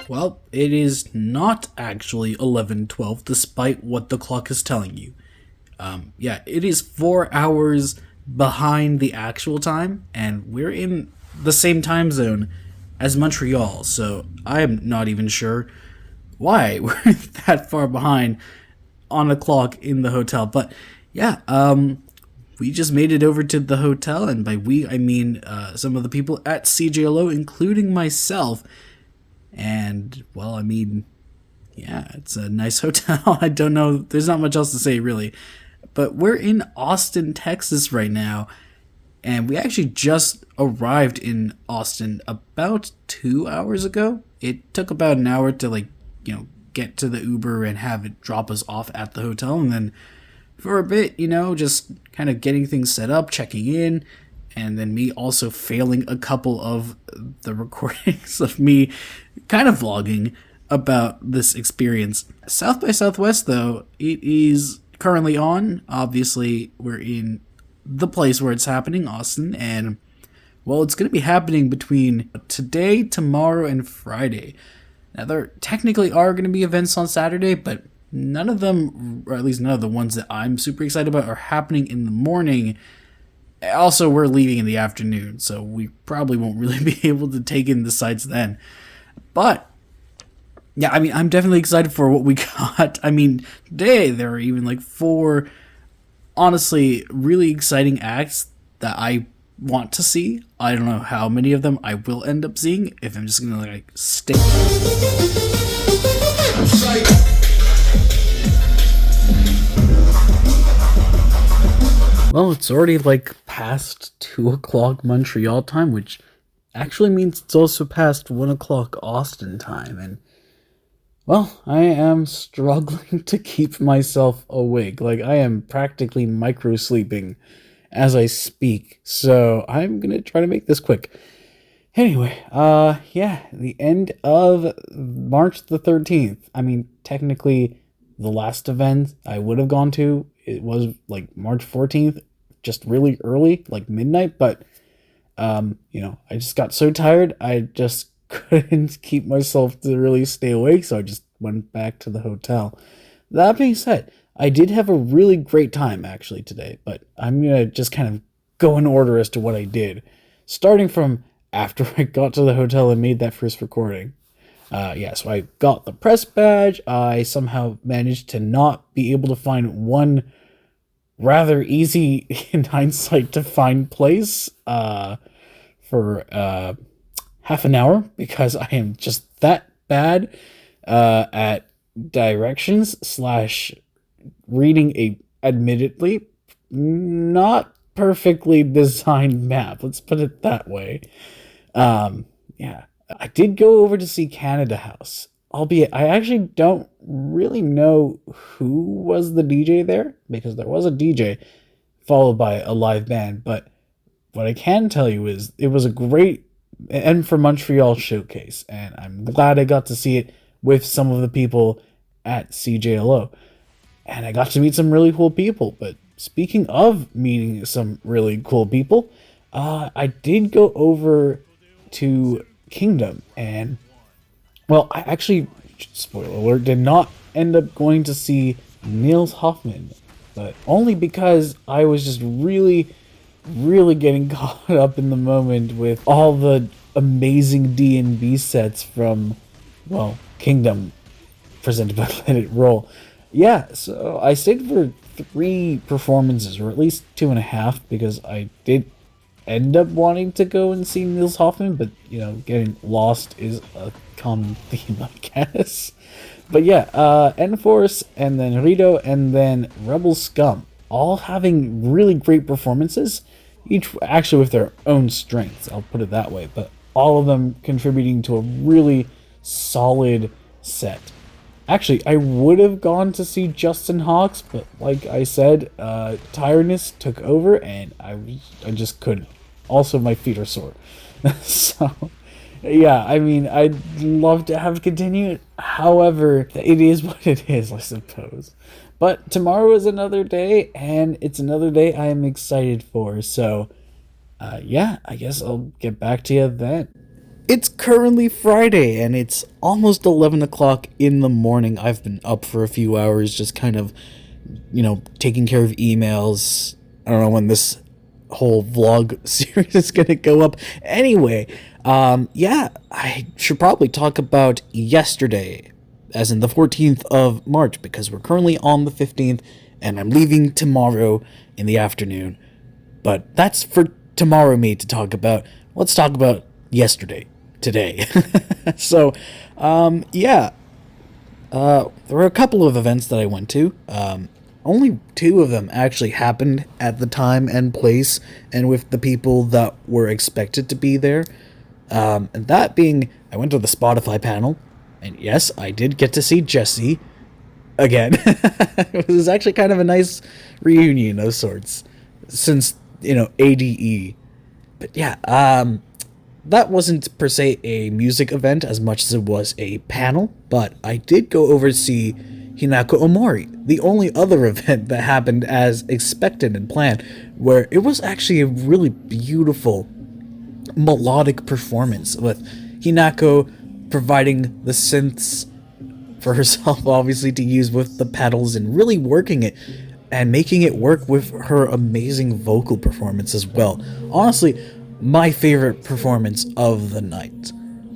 Well, it is not actually 11:12, despite what the clock is telling you. Yeah, it is 4 hours behind the actual time, and we're in the same time zone as Montreal, so I am not even sure why we're that far behind on the clock in the hotel. But yeah, we just made it over to the hotel, and by we, I mean some of the people at CJLO, including myself. And, well, I mean, yeah, it's a nice hotel. I don't know, there's not much else to say, really. But we're in Austin, Texas right now, and we actually just arrived in Austin about 2 hours ago. It took about an hour to, get to the Uber and have it drop us off at the hotel, and then for a bit, just kind of getting things set up, checking in, and then me also failing a couple of the recordings of me kind of vlogging about this experience. South by Southwest, though, it is currently on. Obviously, we're in the place where it's happening, Austin, and, well, it's going to be happening between today, tomorrow, and Friday. Now, there technically are going to be events on Saturday, but none of them, or at least none of the ones that I'm super excited about, are happening in the morning. Also, we're leaving in the afternoon, so we probably won't really be able to take in the sights then. But, yeah, I mean, I'm definitely excited for what we got. I mean, today there are even 4, honestly, really exciting acts that I want to see. I don't know how many of them I will end up seeing, if I'm just gonna, stay. Well, it's already past 2 o'clock Montreal time, which actually means it's also past 1 o'clock Austin time, and, well, I am struggling to keep myself awake. I am practically micro-sleeping as I speak, so I'm gonna try to make this quick. Anyway, yeah, the end of March the 13th. I mean, technically, the last event I would have gone to, it was March 14th, just really early, midnight, but I just got so tired, I just couldn't keep myself to really stay awake, so I just went back to the hotel. That being said, I did have a really great time actually today, but I'm gonna just kind of go in order as to what I did, starting from after I got to the hotel and made that first recording. So I got the press badge. I somehow managed to not be able to find one rather easy, in hindsight, to find place for half an hour, because I am just that bad at directions / reading a, admittedly, not perfectly designed map. Let's put it that way. Yeah. I did go over to see Canada House, albeit I actually don't really know who was the DJ there, because there was a DJ followed by a live band, but what I can tell you is it was a great End for Montreal showcase, and I'm glad I got to see it with some of the people at CJLO, and I got to meet some really cool people. But speaking of meeting some really cool people, I did go over to Kingdom, and, well, I actually, spoiler alert, did not end up going to see Niels Hoffman, but only because I was just really getting caught up in the moment with all the amazing D&B sets from, well, Kingdom, presented by Let It Roll. Yeah, so I stayed for 3 performances, or at least 2.5, because I did end up wanting to go and see Niels Hoffman, but, getting lost is a common theme, I guess. But yeah, Enforce, and then Rito, and then Rebel Scum, all having really great performances, each actually with their own strengths, I'll put it that way, but all of them contributing to a really solid set. Actually, I would have gone to see Justin Hawks, but like I said, tiredness took over, and I just couldn't. Also, my feet are sore. So, yeah, I mean, I'd love to have continued. However, it is what it is, I suppose. But tomorrow is another day, and it's another day I am excited for. So, yeah, I guess I'll get back to you then. It's currently Friday, and it's almost 11 o'clock in the morning. I've been up for a few hours, just kind of, taking care of emails. I don't know when this whole vlog series is gonna go up. Anyway, yeah, I should probably talk about yesterday, as in the 14th of March, because we're currently on the 15th, and I'm leaving tomorrow in the afternoon. But that's for tomorrow me to talk about. Let's talk about yesterday, today. So, yeah, there were a couple of events that I went to. Only two of them actually happened at the time and place and with the people that were expected to be there. And that being, I went to the Spotify panel, and yes, I did get to see Jesse again. It was actually kind of a nice reunion of sorts since, ADE. But yeah, that wasn't per se a music event as much as it was a panel, but I did go over to see Hinako Omori, the only other event that happened as expected and planned, where it was actually a really beautiful melodic performance with Hinako providing the synths for herself, obviously, to use with the pedals and really working it and making it work with her amazing vocal performance as well. Honestly, my favorite performance of the night.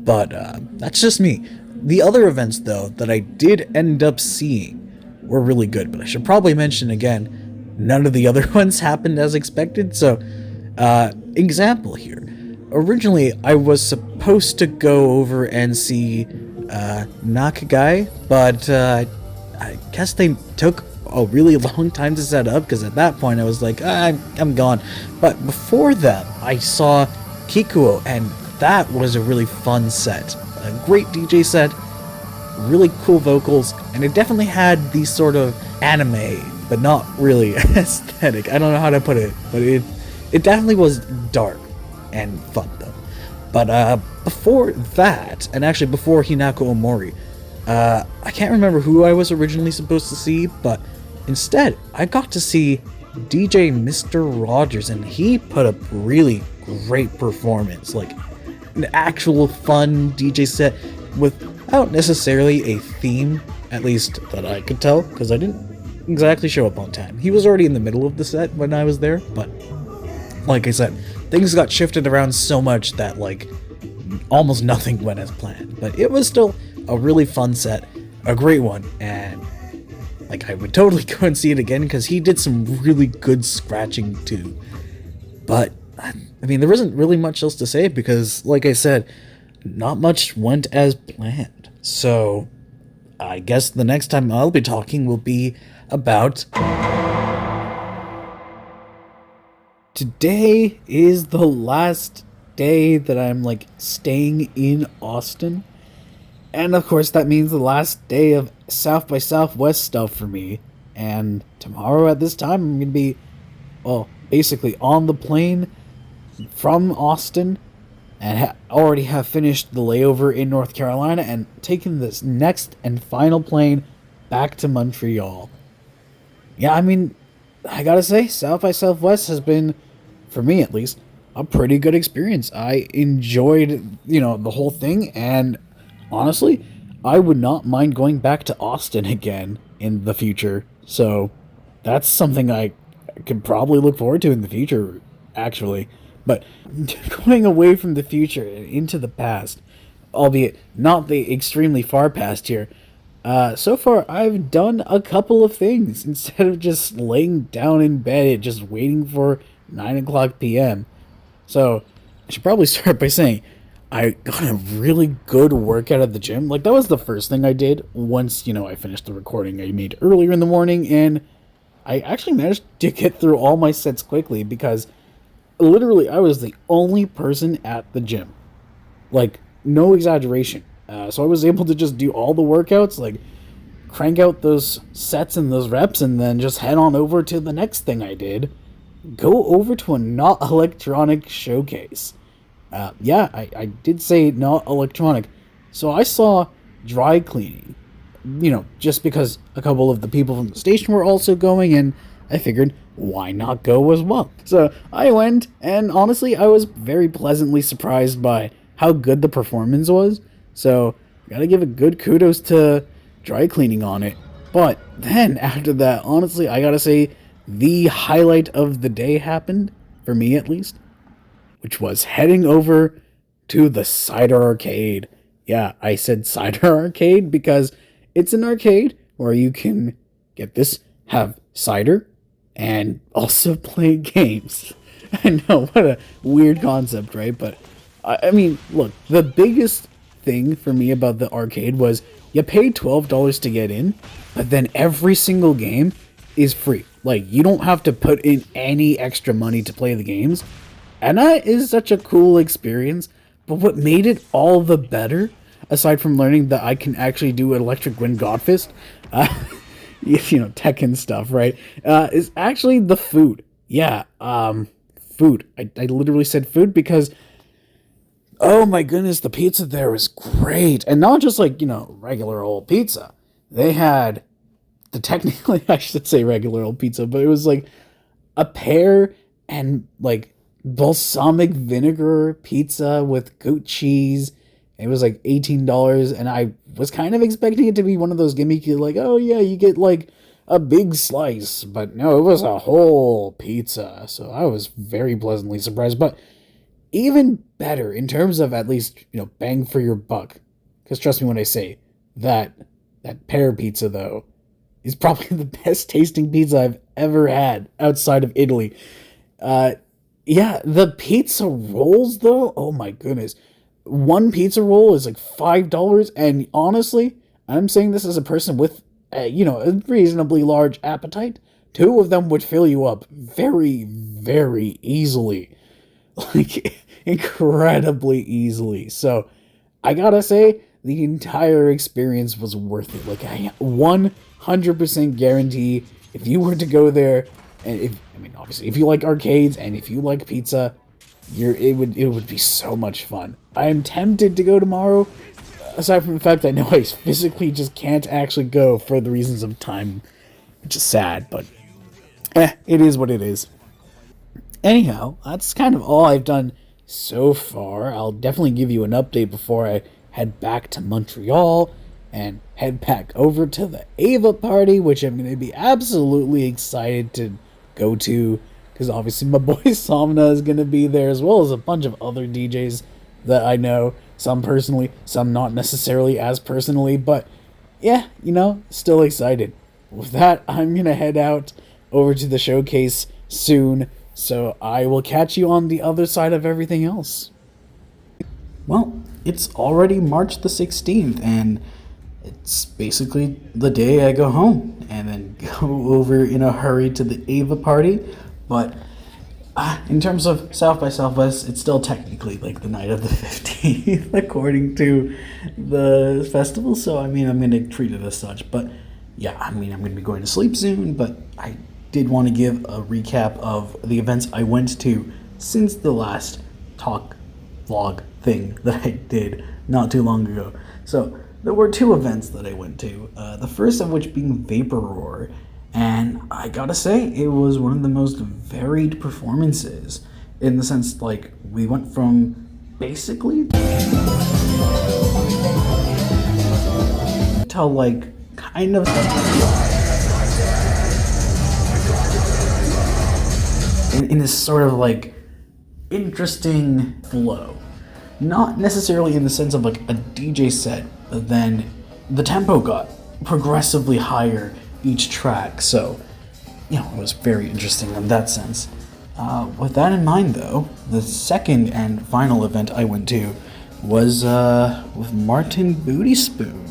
But that's just me. The other events, though, that I did end up seeing were really good, but I should probably mention again, none of the other ones happened as expected. So, example here. Originally, I was supposed to go over and see Nakagai, but I guess they took a really long time to set up, because at that point I was like, I'm gone. But before that, I saw Kikuo, and that was a really fun set. A great DJ set, really cool vocals, and it definitely had these sort of anime, but not really aesthetic. I don't know how to put it, but it definitely was dark and fun though. But before that, and actually before Hinako Omori, I can't remember who I was originally supposed to see, but instead I got to see DJ Mr. Rogers, and he put up really great performance, like an actual fun DJ set without necessarily a theme, at least that I could tell, because I didn't exactly show up on time. He was already in the middle of the set when I was there, but like I said, things got shifted around so much that like almost nothing went as planned. But it was still a really fun set, a great one, and like I would totally go and see it again because he did some really good scratching too. But I mean, there isn't really much else to say because, like I said, not much went as planned. So I guess the next time I'll be talking will be about... Today is the last day that I'm, like, staying in Austin. And, of course, that means the last day of South by Southwest stuff for me. And tomorrow at this time, I'm going to be, well, basically on the plane from Austin and already have finished the layover in North Carolina and taking this next and final plane back to Montreal. Yeah, I mean, I gotta say, South by Southwest has been, for me at least, a pretty good experience. I enjoyed, the whole thing, and honestly, I would not mind going back to Austin again in the future. So, that's something I could probably look forward to in the future, actually. But going away from the future and into the past, albeit not the extremely far past here, so far I've done a couple of things instead of just laying down in bed just waiting for 9 o'clock p.m. So I should probably start by saying I got a really good workout at the gym. Like, that was the first thing I did once, I finished the recording I made earlier in the morning, and I actually managed to get through all my sets quickly because literally I was the only person at the gym. Like, no exaggeration. So I was able to just do all the workouts, like crank out those sets and those reps, and then just head on over to the next thing I did. Go over to a not electronic showcase. Yeah, I did say not electronic. So I saw dry cleaning, just because a couple of the people from the station were also going, and I figured, why not go as well? So I went, and honestly, I was very pleasantly surprised by how good the performance was. So gotta give a good kudos to dry cleaning on it. But then after that, honestly, I gotta say the highlight of the day happened, for me at least, which was heading over to the Cider Arcade. Yeah, I said Cider Arcade because it's an arcade where you can get this, have cider, and also play games. I know, what a weird concept, right? But, I mean, look, the biggest thing for me about the arcade was you pay $12 to get in, but then every single game is free. Like, you don't have to put in any extra money to play the games. And that is such a cool experience. But what made it all the better, aside from learning that I can actually do Electric Wind Godfist, you know, Tekken stuff, right? Is actually the food. Yeah, food. I literally said food because, oh my goodness, the pizza there was great. And not just like, you know, regular old pizza. They had technically, I should say regular old pizza, but it was like a pear and like balsamic vinegar pizza with goat cheese. It was like $18, and I was kind of expecting it to be one of those gimmicky, like, oh yeah, you get like a big slice, but no, it was a whole pizza. So I was very pleasantly surprised, but even better in terms of at least, you know, bang for your buck. Because trust me when I say that pear pizza though is probably the best tasting pizza I've ever had outside of Italy. Yeah, the pizza rolls though, oh my goodness. One pizza roll is like $5, and honestly, I'm saying this as a person with, you know, a reasonably large appetite. Two of them would fill you up very, very easily. Like, incredibly easily. So, I gotta say, the entire experience was worth it. Like, I 100% guarantee if you were to go there, and if, I mean, obviously, if you like arcades and if you like pizza, it would be so much fun. I am tempted to go tomorrow, aside from the fact I know I physically just can't actually go for the reasons of time, which is sad, but it is what it is. Anyhow, that's kind of all I've done so far. I'll definitely give you an update before I head back to Montreal and head back over to the Ava party, which I'm going to be absolutely excited to go to, because obviously my boy Somna is going to be there, as well as a bunch of other DJs that I know, some personally, some not necessarily as personally, but yeah, you know, still excited. With that, I'm going to head out over to the showcase soon, so I will catch you on the other side of everything else. Well, it's already March the 16th, and it's basically the day I go home and then go over in a hurry to the Ava party. But in terms of South by Southwest, it's still technically like the night of the 15th, according to the festival. So, I mean, I'm going to treat it as such. But yeah, I mean, I'm going to be going to sleep soon. But I did want to give a recap of the events I went to since the last talk vlog thing that I did not too long ago. So, there were two events that I went to. The first of which being Vapor Roar. And I gotta say, it was one of the most varied performances. In the sense, like, we went from basically to, like, kind of in this sort of, like, interesting flow. Not necessarily in the sense of, like, a DJ set, but then the tempo got progressively higher each track, so, you know, it was very interesting in that sense. With that in mind, though, the second and final event I went to was with Martin Booty Spoon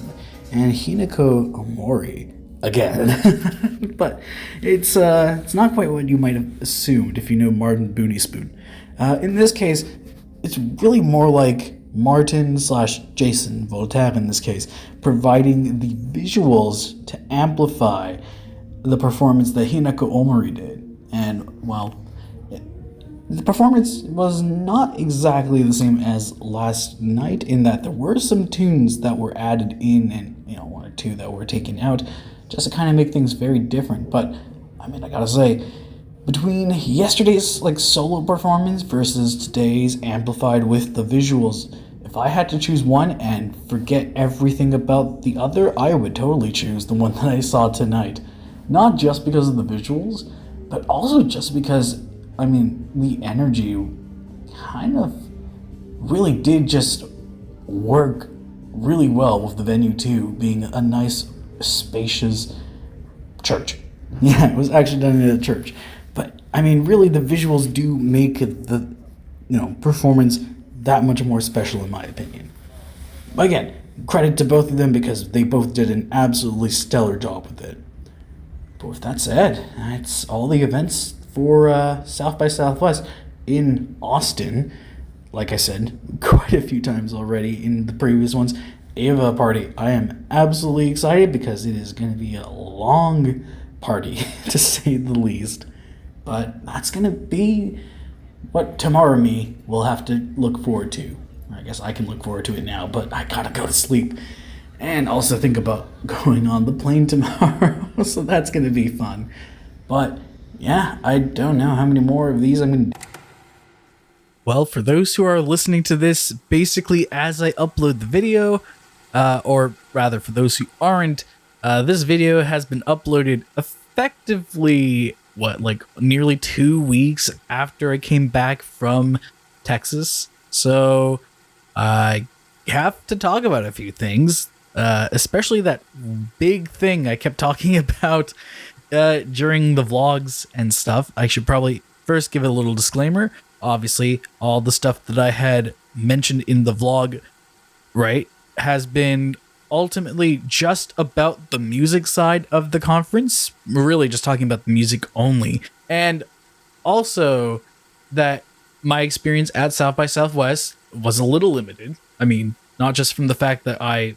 and Hinako Omori again. But it's not quite what you might have assumed if you know Martin Booty Spoon. In this case, it's really more like Martin / Jasn Voltaire in this case, providing the visuals to amplify the performance that Hinako Omori did. And, well, the performance was not exactly the same as last night in that there were some tunes that were added in and, you know, one or two that were taken out just to kind of make things very different. But, I mean, I gotta say, between yesterday's, like, solo performance versus today's amplified with the visuals, if I had to choose one and forget everything about the other, I would totally choose the one that I saw tonight. Not just because of the visuals, but also just because, I mean, the energy kind of really did just work really well with the venue too, being a nice, spacious church. Yeah, it was actually done in a church. But, I mean, really, the visuals do make the, performance that much more special in my opinion. But again, credit to both of them because they both did an absolutely stellar job with it. But with that said, that's all the events for South by Southwest in Austin. Like I said quite a few times already in the previous ones, Ava Party. I am absolutely excited because it is going to be a long party, to say the least. But that's going to be what tomorrow me will have to look forward to. I guess I can look forward to it now, but I gotta go to sleep. And also think about going on the plane tomorrow, so that's going to be fun. But yeah, I don't know how many more of these I'm going to do. Well, for those who are listening to this, basically as I upload the video, or rather for those who aren't, this video has been uploaded effectively, nearly 2 weeks after I came back from Texas. So I have to talk about a few things, especially that big thing I kept talking about during the vlogs and stuff. I should probably first give a little disclaimer. Obviously, all the stuff that I had mentioned in the vlog, right, has been ultimately just about the music side of the conference. We're really just talking about the music only. And also that my experience at South by Southwest was a little limited. I mean, not just from the fact that I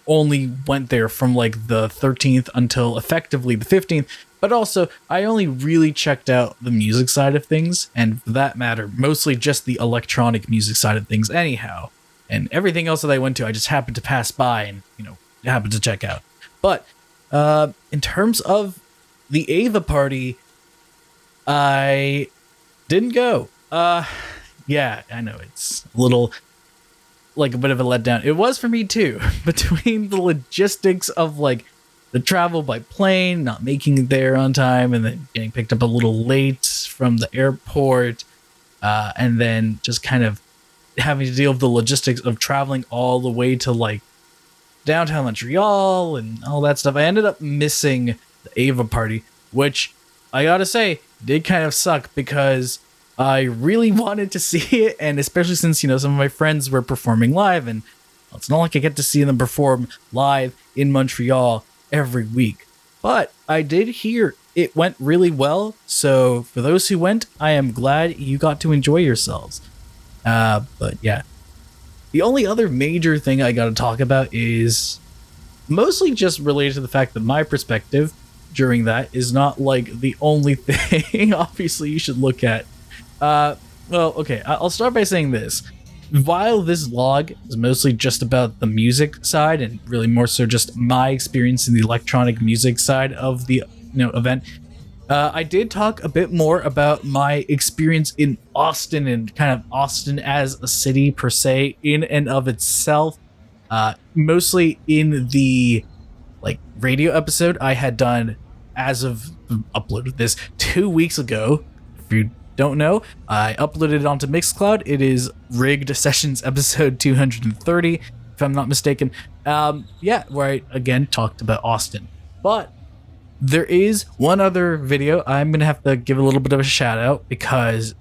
only went there from like the 13th until effectively the 15th, but also I only really checked out the music side of things, and for that matter, mostly just the electronic music side of things anyhow. And everything else that I went to, I just happened to pass by and, happened to check out. But in terms of the Ava Party, I didn't go. Yeah, I know it's a little like a bit of a letdown. It was for me too, between the logistics of like the travel by plane, not making it there on time, and then getting picked up a little late from the airport, and then just kind of having to deal with the logistics of traveling all the way to like downtown Montreal and all that stuff. I ended up missing the Ava Party, which I gotta say did kind of suck because I really wanted to see it, and especially since, some of my friends were performing live, and it's not like I get to see them perform live in Montreal every week. But I did hear it went really well, so for those who went, I am glad you got to enjoy yourselves. But yeah. The only other major thing I gotta talk about is mostly just related to the fact that my perspective during that is not like the only thing obviously you should look at. Well, okay, I'll start by saying this. While this vlog is mostly just about the music side and really more so just my experience in the electronic music side of the event, I did talk a bit more about my experience in Austin and kind of Austin as a city per se in and of itself, mostly in the radio episode I had done as of uploaded this 2 weeks ago. If you don't know, I uploaded it onto Mixcloud. It is Rigged Sessions episode 230, if I'm not mistaken. Yeah, where I again talked about Austin. But there is one other video I'm gonna have to give a little bit of a shout out because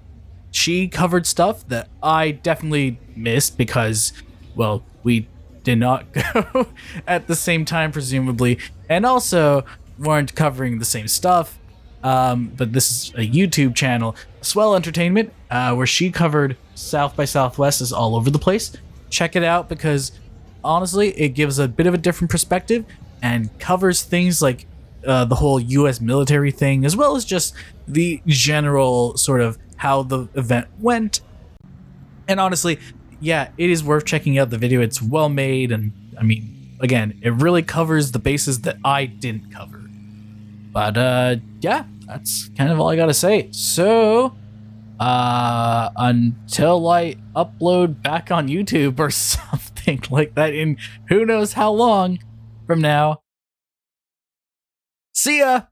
she covered stuff that I definitely missed because, well, we did not go at the same time presumably, and also weren't covering the same stuff. But this is a YouTube channel, Swell Entertainment, where she covered South by Southwest is all over the place. Check it out because honestly, it gives a bit of a different perspective and covers things like the whole US military thing, as well as just the general sort of how the event went. And honestly, yeah, it is worth checking out the video. It's well made, and I mean, again, it really covers the bases that I didn't cover. But yeah, that's kind of all I gotta say. So until I upload back on YouTube or something like that in who knows how long from now. See ya!